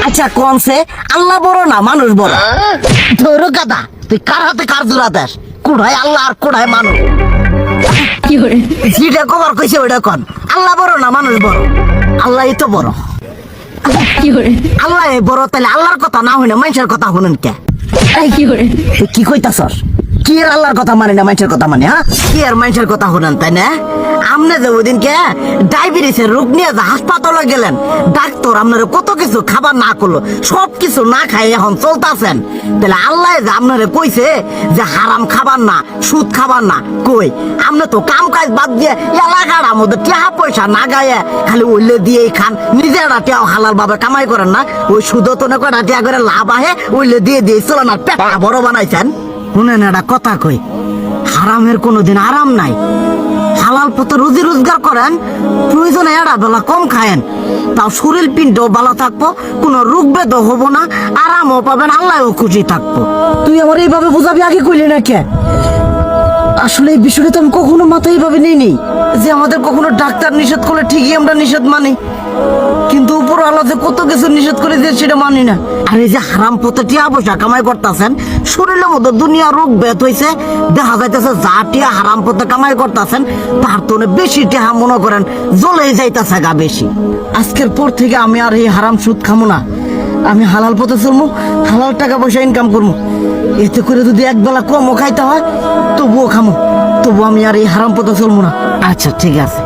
আচ্ছা কোনছে আল্লাহ বড় না মানুষ বড়? ধরো গাদা, তুই কার হাতে কার জোড়া দেশ? কোড়ায় আল্লাহ আর কোড়ায় মানুষ। যেটা কবার কইছে ওইটা কন। আল্লাহ বড় না মানুষ বড়? আল্লাহই তো বড়। আল্লাহ বড়, তাহলে আল্লাহর কথা না হইনা মানুষের কথা শুনেন কে? তুই কি কইতাছস? কি আর আল্লাহর কথা মানে না মানুষের কথা মানে? হ্যাঁ, কি আর মানুষের কথা শুনেন তাই না? আমনে যে ওই দিনকে ডায়াবেটিসের রোগ নিয়ে যে হাসপাতালে গেলেন, ডাক্তার আপনার কত কিছু খাবার না করলো, সব কিছু না খাই এখন চলতেছেন। তাহলে আল্লাহ যে আপনারে কইছে যে হারাম খাবার না, সুদ খাবার না, কই আপনি তো কাম কাজ বাদ দিয়ে এলাকার আমাদের টাকা পয়সা না গায়ে খালি ওইলে দিয়েই খান, নিজেরা টেও হালাল ভাবে কামাই করেন না, ওই সুদও তো না করে টিয়া করে লাভ আহে ওইলে দিয়ে দিয়ে চলেন আর পেটটা বড় বানাইছেন। শুনেন একটা কথা কই, হারামের কোনোদিন আরাম নাই। হালাল পথে রুজি রোজগার করেন, প্রয়োজনে এড়া বেলা কম খায়েন, তাও শরীর পিণ্ডও ভালো থাকবো, কোনো রোগ বেদও হবো না, আরামও পাবেন, আল্লাহও খুশি থাকবো। তুই আমার এইভাবে বুঝাবি আগে কইলি না কে? আসলে এই বিষয়টা তো আমি কখনো মাথায় এইভাবে নিইনি যে আমাদের কখনো ডাক্তার নিষেধ করলে ঠিকই আমরা নিষেধ মানি, কিন্তু উপর আল্লাহ যে কত কিছু নিষেধ করে দিয়ে সেটা মানি না। আর এই যে হারাম পথে টিয়া পয়সা কামাই করতেছেন, শরীরের মধ্যে দুনিয়া রোগ ব্যাত হয়েছে, দেখা যাইতেছে যা টিয়া হারাম পথে কামাই করতেছেন তার তো বেশি টিয়া মনে করেন জ্বলে যাইতেছে গা বেশি। আজকের পর থেকে আমি আর এই হারাম সুদ খামো না, আমি হালাল পথে চলবো, হালাল টাকা পয়সা ইনকাম করবো। এতে করে যদি একবেলা কমও খাইতে হয় তবুও খামো, তবু আমি আর এই হারাম পথে চলবো না। আচ্ছা ঠিক আছে।